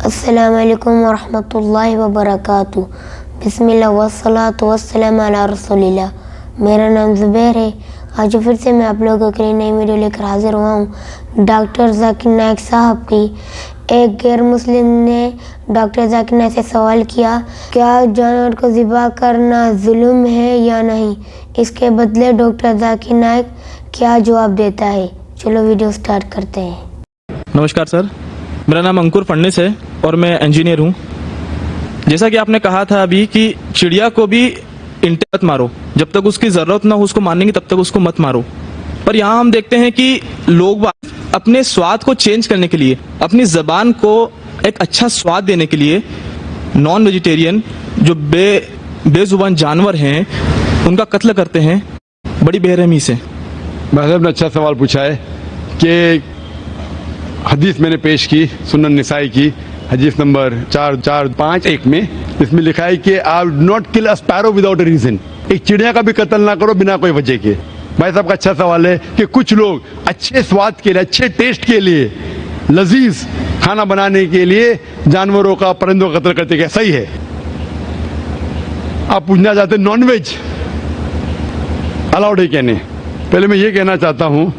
अस्सलामु अलैकुम वरहमतुल्लाहि वबरकातुहू। बिस्मिल्लाह वस्सलातु वस्सलामु अला रसूलिल्लाह। मेरा नाम ज़ुबैर है। आज फिर से मैं आप लोगों के लिए नई वीडियो लेकर हाजिर हुआ हूँ। डॉक्टर जाकिर नाइक साहब की एक गैर मुस्लिम ने डॉक्टर जाकिर नाइक से सवाल किया, क्या जानवर को ज़िबा करना जुल्म है या नहीं। इसके बदले डॉक्टर जाकिर नाइक क्या जवाब देता है। चलो वीडियो स्टार्ट करते हैं। नमस्कार सर, मेरा नाम अंकुर फडणीस है और मैं इंजीनियर हूँ। जैसा कि आपने कहा था अभी कि चिड़िया को भी इंटे मत मारो, जब तक उसकी ज़रूरत ना हो उसको मारने की तब तक उसको मत मारो। पर यहाँ हम देखते हैं कि लोग अपने स्वाद को चेंज करने के लिए, अपनी ज़बान को एक अच्छा स्वाद देने के लिए नॉन वेजिटेरियन जो बेजुबान जानवर हैं उनका कत्ल करते हैं बड़ी बेरहमी से। महज़ब ने अच्छा सवाल पूछा है कि हदीस मैंने पेश की सुनन निसाई की हदीस नंबर 4451 में, इसमें लिखा है कि I would not kill a sparrow without a reason. एक चिड़िया का भी कत्ल ना करो बिना कोई वजह के। भाई साहब का अच्छा सवाल है कि कुछ लोग अच्छे स्वाद के लिए, अच्छे टेस्ट के लिए, लजीज खाना बनाने के लिए जानवरों का, परिंदों का कत्ल करते, क्या सही है? आप पूछना चाहते नॉनवेज अलाउड है क्या नहीं? पहले मैं ये कहना चाहता हूं,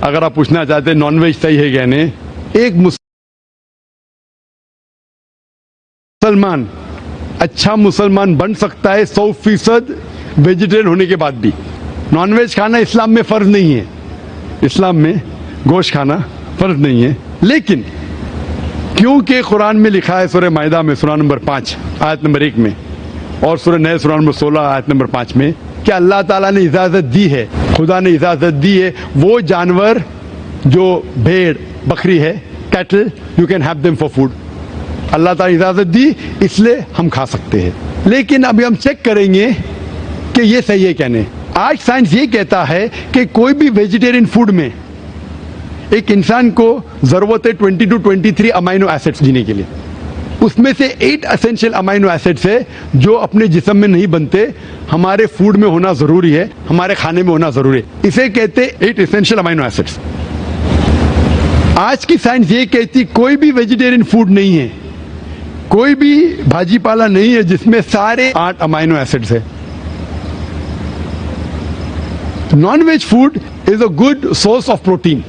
अगर आप पूछना चाहते नॉनवेज सही है क्या नहीं, एक मुसलमान अच्छा मुसलमान बन सकता है 100% वेजिटेरियन होने के बाद भी। नॉनवेज खाना इस्लाम में फर्ज नहीं है, इस्लाम में गोश्त खाना फर्ज नहीं है। लेकिन क्योंकि कुरान में लिखा है सूरह माइदा में सूरा नंबर 5 आयत नंबर 1 में और सूरह नए सूरा नंबर 16 आयत नंबर 5 में कि अल्लाह ताला ने इजाजत दी है, खुदा ने इजाजत दी है, वो जानवर जो भेड़ बकरी है, cattle, you can have them for food. अल्लाह ताला इजाजत दी इसलिए हम खा सकते हैं। लेकिन अभी हम चेक करेंगे कि ये सही है क्या नहीं। आज साइंस ये कहता है कि कोई भी वेजिटेरियन फूड में एक इंसान को जरूरत है 20 to 23 अमाइनो एसिड्स जीने के लिए। उसमें से 8 एसेंशियल अमाइनो एसिड्स है जो अपने जिस्म में नहीं बनते, हमारे फूड में होना जरूरी है, हमारे खाने में होना जरूरी है। इसे कहते 8 एसेंशियल अमाइनो एसिड्स। आज की साइंस ये कहती कोई भी वेजिटेरियन फूड नहीं है, कोई भी भाजी पाला नहीं है जिसमें सारे 8 अमाइनो एसिड्स है। Non veg food is a good source of protein.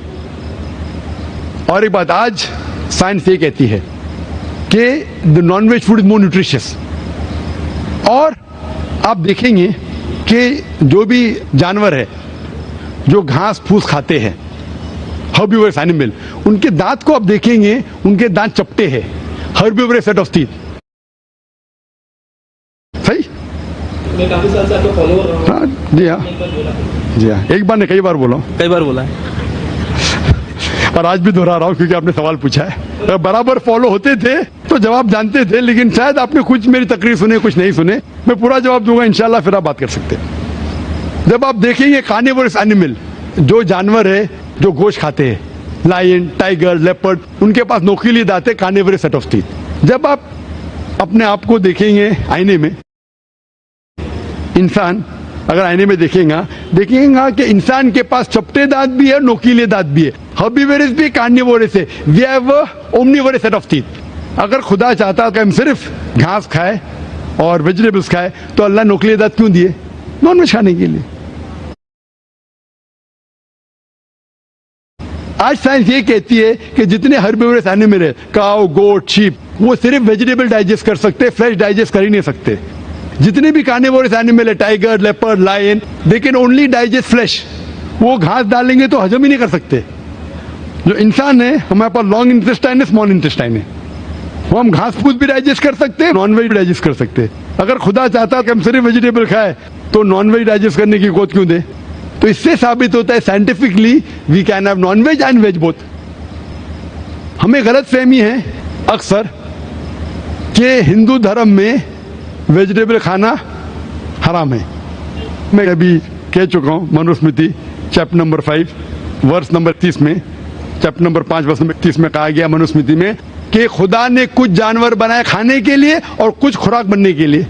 और एक बात आज साइंस ये कहती है कि the non veg food is more nutritious. और आप देखेंगे कि जो भी जानवर है जो घास फूस खाते हैं, हर्बिवोरस एनिमल, उनके दांत को आप देखेंगे, उनके दांत चपटे हैं, हर्बिवोरस सेट ऑफ टीथ। सही? मैं काफी साल से आपको फॉलो कर रहा हूं। जी हाँ, जी हाँ, एक बार नहीं कई बार बोला है और आज भी दोहरा रहा हूं क्योंकि आपने सवाल पूछा है। बराबर फॉलो होते थे तो जवाब जानते थे, लेकिन शायद आपने कुछ मेरी तकरीर सुने, कुछ नहीं सुने। मैं पूरा जवाब दूंगा इंशाल्लाह, फिर आप बात कर सकते हैं। जब आप देखेंगे कार्निवोरस एनिमल, जो जानवर है जो गोश्त खाते हैं, लायन, टाइगर, लेपर्ड, उनके पास नोकीले दांत है, कार्निवोरस सेट ऑफ टीथ। जब आप अपने आप को देखेंगे आईने में, इंसान अगर आईने में देखेगा कि इंसान के पास चपटे दांत भी है, नोकीले दांत भी है, हर्बिवोरस भी, कार्निवोरस है। We have omnivorous set of teeth. अगर खुदा चाहता कि हम सिर्फ घास खाए और वेजिटेबल्स खाए तो अल्लाह नोकीले दांत क्यों दिए? नॉनवेज खाने के लिए। आज साइंस ये कहती है कि जितने हर्बिवोरस एनिमल है, काऊ, गोट, शीप, वो सिर्फ वेजिटेबल डाइजेस्ट कर सकते, फ्लैश डाइजेस्ट कर ही नहीं सकते। जितने भी कार्निवोरस एनिमल है, tiger, leopard, lion, they can only digest flesh. वो घास डालेंगे तो हजम ही नहीं कर सकते। जो इंसान है, हमारे पास लॉन्ग इंटेस्टाइन है, स्मॉल इंटेस्टाइन है, वो हम घास फूस भी डाइजेस्ट कर सकते हैं, नॉन वेज भी डाइजेस्ट कर सकते हैं। अगर खुदा चाहता कि हम सिर्फ वेजिटेबल खाए तो नॉन वेज डाइजेस्ट करने की गोद क्यों दे? तो इससे साबित होता है scientifically we can have non veg and veg both. हमें गलत फहमी है अक्सर कि हिंदू धर्म में वेजिटेबल खाना हराम है। मैं अभी कह चुका हूं, Manusmriti chapter number 5 verse number 30 में, चैप्टर नंबर 5 वर्स नंबर 30 में कहा गया मनुस्मृति में कि खुदा ने कुछ जानवर बनाए खाने के लिए और कुछ खुराक बनने के लिए।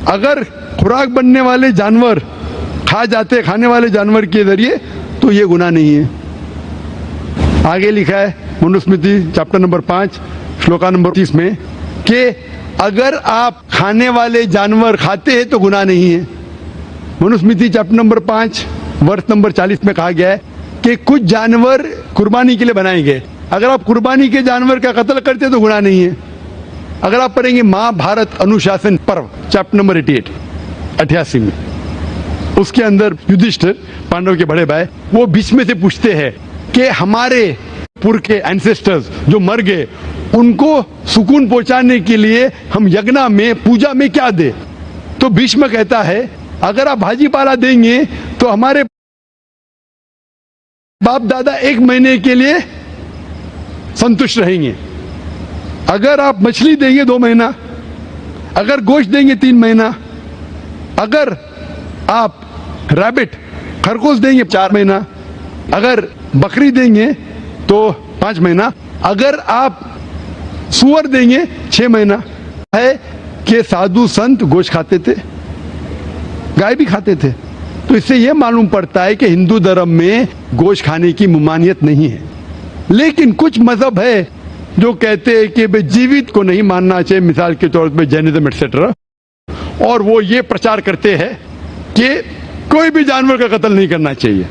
अगर खुराक बनने वाले जानवर खा जाते खाने वाले जानवर के जरिए तो ये गुनाह नहीं है। आगे लिखा है Manusmriti chapter number 5 shloka number 30 में कि अगर आप खाने वाले जानवर खाते हैं तो गुनाह नहीं है। मनुस्मृति चैप्टर नंबर 5 वर्ष नंबर 40 में कहा गया है कि कुछ जानवर कुर्बानी के लिए बनाए गए, अगर आप कुर्बानी के जानवर का कत्ल करते तो गुनाह नहीं है। अगर आप पढ़ेंगे महाभारत अनुशासन पर्व चैप्टर नंबर 88 में, उसके अंदर युधिष्ठिर पांडव के बड़े भाई वो बीच में से पूछते हैं कि हमारे पूर्व के एंसेस्टर्स जो मर गए उनको सुकून पहुंचाने के लिए हम यज्ञ में पूजा में क्या दे, तो भीष्म कहता है अगर आप भाजी पाला देंगे तो हमारे बाप दादा 1 महीने के लिए संतुष्ट रहेंगे। अगर आप मछली देंगे 2 महीना, अगर गोश्त देंगे 3 महीना, अगर आप रैबिट खरगोश देंगे 4 महीना, अगर बकरी देंगे तो 5 महीना, अगर आप सुअर देंगे 6 महीना। है कि साधु संत गोश्त खाते थे, गाय भी खाते थे, तो इससे यह मालूम पड़ता है कि हिंदू धर्म में गोश्त खाने की ममानियत नहीं है। लेकिन कुछ मजहब है जो कहते हैं कि भाई जीवित को नहीं मानना चाहिए, मिसाल के तौर पर जैनिज्म एक्सेट्रा, और वो ये प्रचार करते हैं कि कोई भी जानवर का कत्ल नहीं करना चाहिए,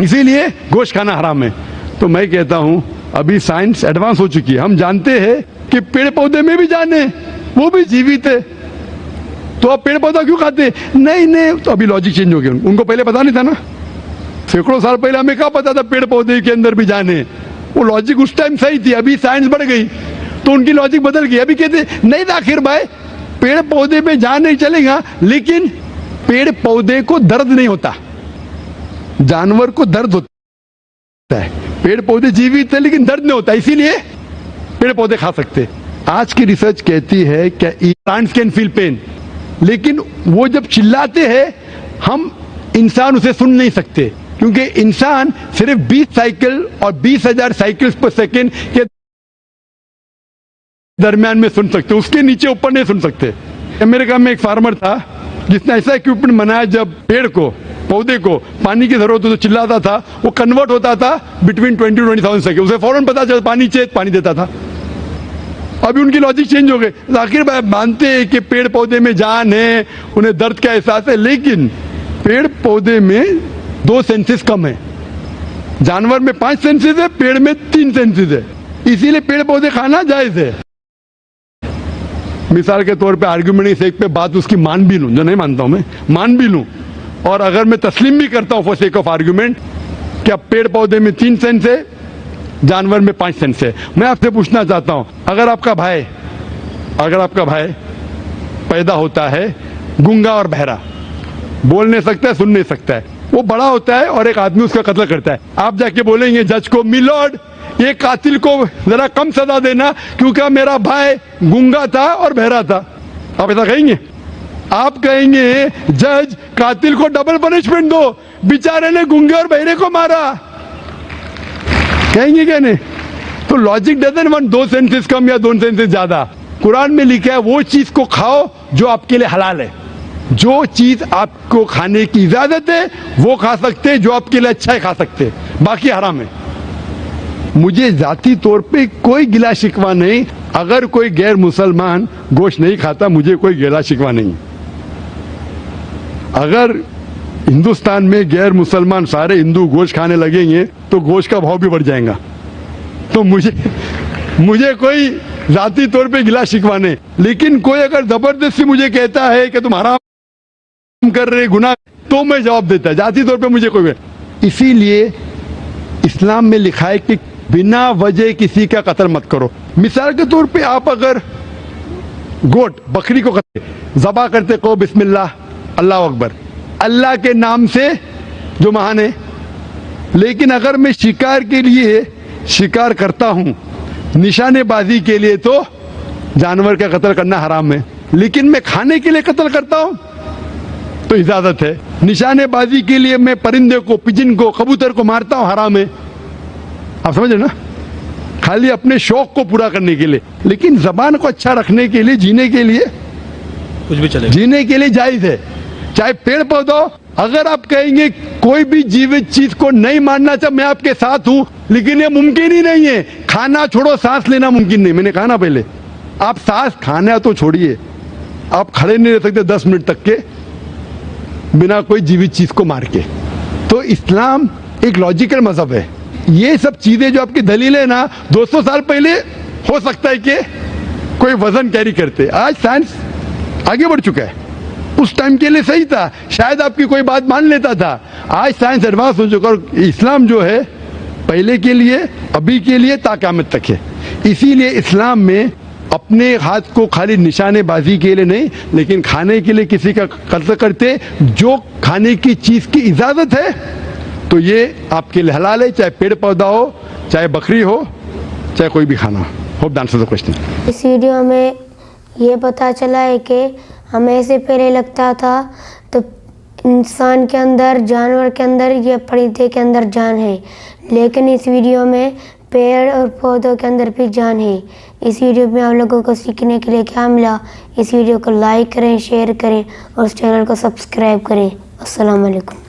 इसीलिए गोश्त खाना हराम है। तो मैं कहता हूं अभी साइंस एडवांस हो चुकी है, हम जानते हैं कि पेड़ पौधे में भी जान है, वो भी जीवित है, तो आप पेड़ पौधा क्यों खाते? नहीं, तो अभी लॉजिक चेंज हो गया, उनको पहले पता नहीं था ना, सैकड़ों साल पहले हमें क्या पता था पेड़ पौधे के अंदर भी जान है। वो लॉजिक उस टाइम सही थी, अभी साइंस बढ़ गई तो उनकी लॉजिक बदल गई। अभी कहते नहीं आखिर भाई पेड़ पौधे में जान नहीं चलेगा, लेकिन पेड़ पौधे को दर्द नहीं होता, जानवर को दर्द होता है। पेड़ पौधे जीवित है लेकिन दर्द नहीं होता, इसीलिए पेड़ पौधे खा सकते। आज की रिसर्च कहती है क्या प्लांट्स कैन फील पेन, लेकिन वो जब चिल्लाते हैं हम इंसान उसे सुन नहीं सकते, क्योंकि इंसान सिर्फ 20 साइकिल और 20,000 साइकिल्स पर सेकेंड के दरमियान में सुन सकते, उसके नीचे ऊपर नहीं सुन सकते। अमेरिका में एक फार्मर था जिसने ऐसा इक्विपमेंट बनाया, जब पेड़ को पौधे को पानी की जरूरत हो तो चिल्लाता था, वो कन्वर्ट होता था बिटवीन 20 to 20,000 सेकेंड, उसे फौरन पता चलता पानी चाहिए, पानी देता था। अभी उनकी लॉजिक चेंज हो गई, आखिर मानते हैं कि पेड़ पौधे में जान है, उन्हें दर्द का एहसास है, लेकिन पेड़ पौधे में 2 सेंसेस कम है, जानवर में 5 सेंसेस है, पेड़ में 3 सेंसेस है, इसीलिए पेड़ पौधे खाना जायज है। मिसाल के तौर पे आर्ग्यूमेंट एक पे बात उसकी मान भी लूं, जो नहीं मानता हूं मैं, मान भी लूं, और अगर मैं तस्लीम भी करता हूं फॉर सेक ऑफ आर्ग्यूमेंट कि अब पेड़ पौधे में 3 सेंस है, जानवर में 5 सेंस है, मैं आपसे पूछना चाहता हूं अगर आपका भाई पैदा होता है गूंगा और बहरा, बोल नहीं सकता है, सुन नहीं सकता है, वो बड़ा होता है और एक आदमी उसका कत्ल करता है, आप जाके बोलेंगे जज को, मिलॉर्ड ये कातिल को जरा कम सजा देना क्योंकि मेरा भाई गूंगा था और बहरा था, आप ऐसा कहेंगे? आप कहेंगे जज कातिल को डबल पनिशमेंट दो, बेचारे ने गूंगे और बहरे को मारा, कहेंगे क्या नहीं? तो लॉजिक डजंट वांट 2 सेंसेस कम या 2 सेंसेस ज्यादा। कुरान में लिखा है वो चीज को खाओ जो आपके लिए हलाल है, जो चीज आपको खाने की इजाजत है वो खा सकते हैं, जो आपके लिए अच्छा है खा सकते हैं, बाकी हराम है। मुझे जाती तौर पे कोई गिला शिकवा नहीं, अगर कोई गैर मुसलमान गोश्त नहीं खाता मुझे कोई गिला शिकवा नहीं। अगर हिंदुस्तान में गैर मुसलमान सारे हिंदू गोश्त खाने लगेंगे तो गोश्त का भाव भी बढ़ जाएगा, तो मुझे कोई जाती तौर पे गिला शिकवा नहीं। लेकिन कोई अगर जबरदस्ती मुझे कहता है कि तुम हराम कर रहे गुनाह, तो मैं जवाब देता है, जाती तौर पे मुझे कोई। इसीलिए इस्लाम में लिखा है कि बिना वजह किसी का कत्ल मत करो। मिसाल के तौर पे आप अगर गोट बकरी को ज़बा करते को बिस्मिल्लाह अल्लाह अकबर, अल्लाह के नाम से जो महान है, लेकिन अगर मैं शिकार के लिए शिकार करता हूं निशानेबाजी के लिए तो जानवर का कत्ल करना हराम है, लेकिन मैं खाने के लिए कत्ल करता हूं तो इजाजत है। निशानेबाजी के लिए मैं परिंदे को, पिजन को, कबूतर को मारता हूं, हराम है। आप समझ रहे ना, खाली अपने शौक को पूरा करने के लिए, लेकिन जबान को अच्छा रखने के लिए, जीने के लिए कुछ भी चले, जीने के लिए जायज है, चाहे पेड़ पौधा। अगर आप कहेंगे कोई भी जीवित चीज को नहीं मानना चाहिए, मैं आपके साथ हूं, लेकिन ये मुमकिन ही नहीं है। खाना छोड़ो, सांस लेना मुमकिन नहीं। मैंने कहा ना पहले, आप सांस खाना तो छोड़िए, आप खड़े नहीं रह सकते 10 मिनट तक के बिना कोई जीवित चीज को मार के। तो इस्लाम एक लॉजिकल मजहब है। ये सब चीजें जो आपकी दलील है ना, 200 साल पहले हो सकता है कि कोई वजन कैरी करते, आज साइंस आगे बढ़ चुका है। उस टाइम के लिए सही था, शायद आपकी कोई बात मान लेता था। आज साइंस एडवांस हो चुका और इस्लाम जो है पहले के लिए, अभी के लिए, ता क़यामत तक है। इसीलिए इस्लाम में अपने हाथ को खाली निशानेबाजी के लिए नहीं, लेकिन खाने के लिए किसी का कत्ल करते, जो खाने की चीज की इजाजत है तो ये आपके लिए हलाल है, चाहे पेड़ पौधा हो, चाहे बकरी हो, चाहे कोई भी खाना हो। Hope the answer the question. इस वीडियो में ये पता चला है कि हमें से पहले लगता था तो इंसान के अंदर, जानवर के अंदर या परिंदे के अंदर जान है, लेकिन इस वीडियो में पेड़ और पौधों के अंदर भी जान है। इस वीडियो में आप लोगों को सीखने के लिए क्या मिला? इस वीडियो को लाइक करें, शेयर करें और इस चैनल को सब्सक्राइब करें। अस्सलाम वालेकुम।